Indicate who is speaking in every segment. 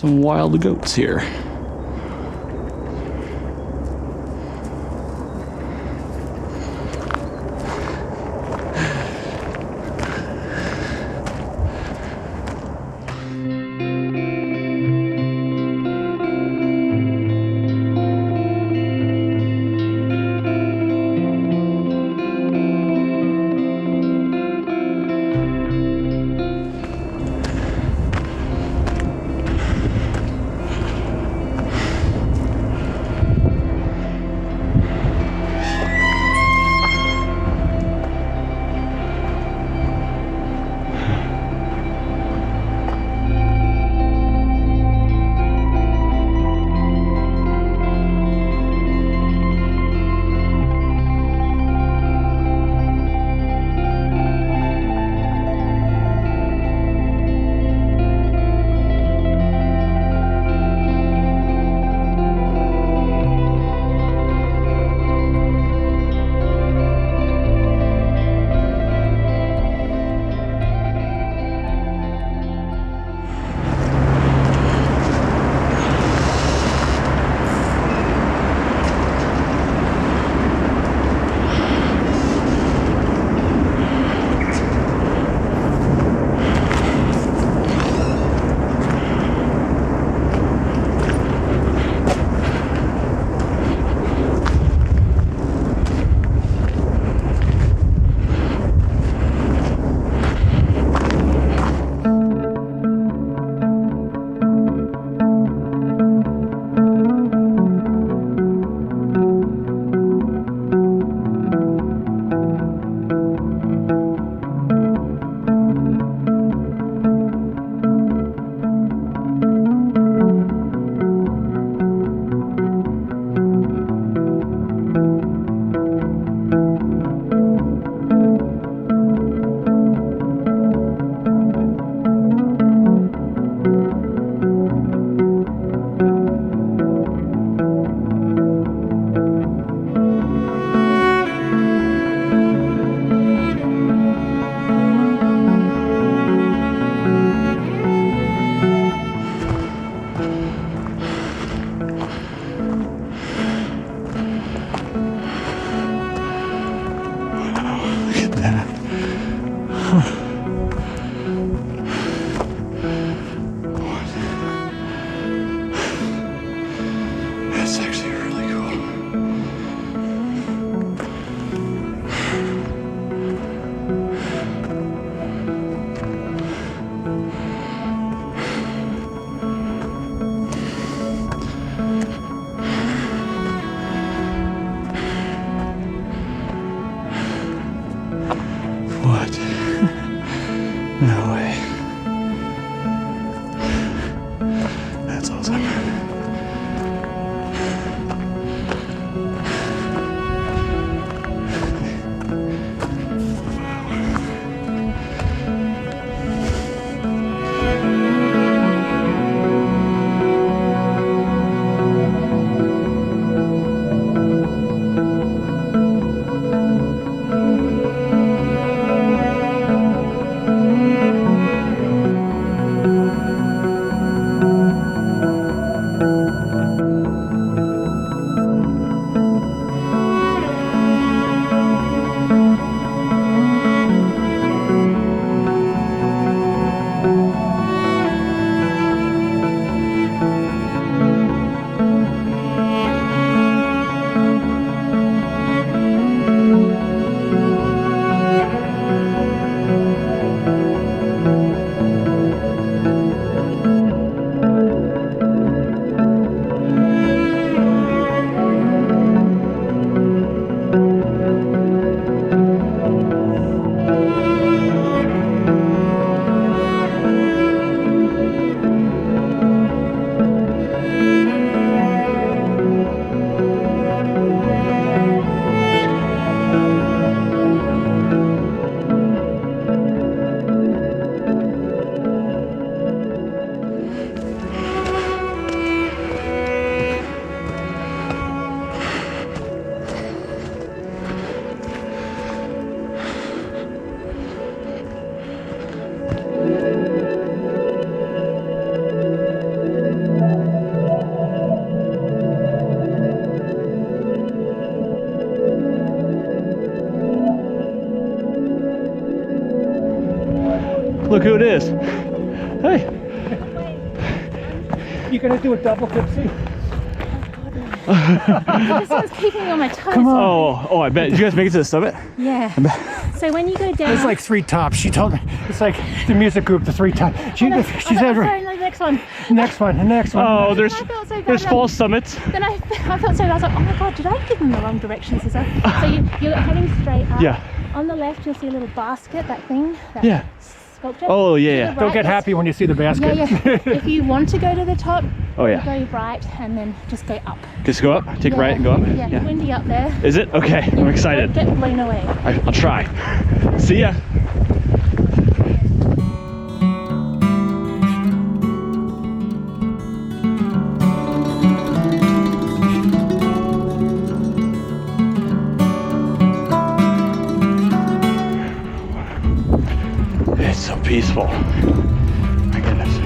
Speaker 1: some wild goats here. is. Hey.
Speaker 2: You gonna do a double dipsy?
Speaker 3: This one's keeping me on my toes.
Speaker 2: Come on.
Speaker 1: Oh, I bet. Did you guys make it to the summit?
Speaker 3: Yeah. So when you go down,
Speaker 2: It's like 3 tops. She told me it's like the music group, the 3 tops. She said,
Speaker 3: sorry, no, the next one.
Speaker 2: next one, the next one.
Speaker 1: Oh,
Speaker 3: I felt so bad.
Speaker 1: there's false summits.
Speaker 3: Then I felt so bad. I was like, oh my god, did I give them the wrong directions? So you're heading straight up.
Speaker 1: Yeah.
Speaker 3: On the left, you'll see a little basket, that thing. That
Speaker 1: Yeah.
Speaker 3: Sculpture.
Speaker 1: Oh, yeah, yeah.
Speaker 3: To the
Speaker 2: Don't
Speaker 3: right,
Speaker 2: get happy when you see the basket.
Speaker 3: Yeah. If you want to go to the top,
Speaker 1: Oh, yeah.
Speaker 3: go right and then just go up.
Speaker 1: Just go up, take right and go up?
Speaker 3: Yeah, windy up there.
Speaker 1: Is it? Okay, I'm excited.
Speaker 3: Don't get blown away.
Speaker 1: I'll try. See ya. It's so peaceful. My goodness.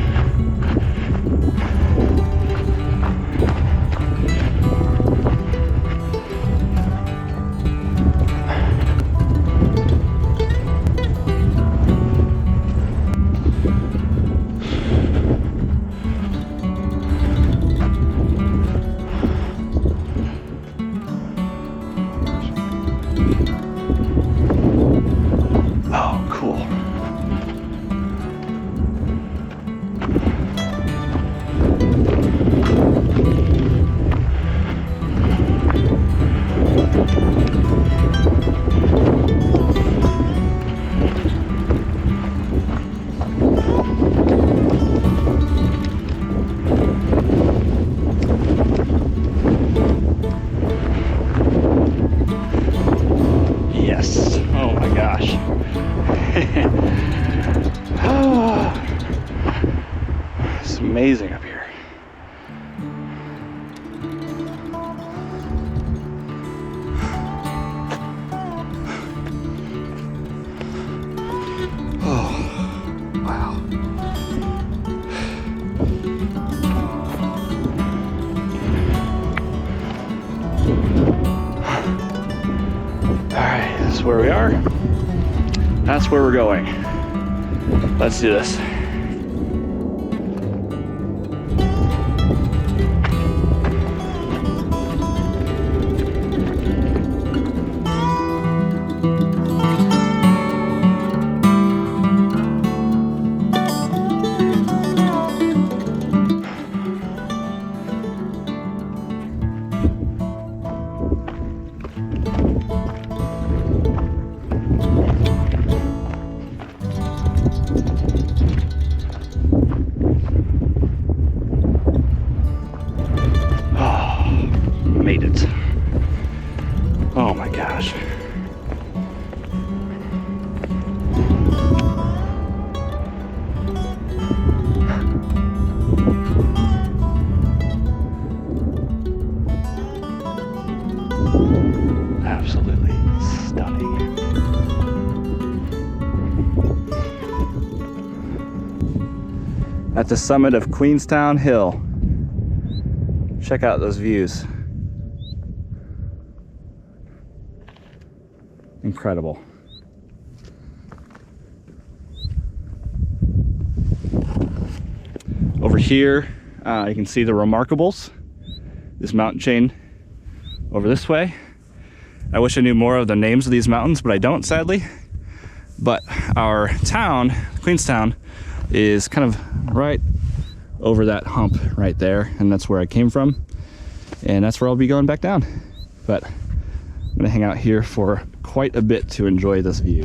Speaker 1: Oh, cool. Yes. Oh my gosh. It's amazing up here. Oh, wow. All right, this is where we are. That's where we're going. Let's do this. Made it. Oh my gosh. Absolutely stunning. At the summit of Queenstown Hill. Check out those views. Incredible. Over here, you can see the Remarkables, this mountain chain over this way. I wish I knew more of the names of these mountains, but I don't, sadly. But our town, Queenstown, is kind of right over that hump right there, and that's where I came from, and that's where I'll be going back down. But I'm gonna hang out here for quite a bit to enjoy this view.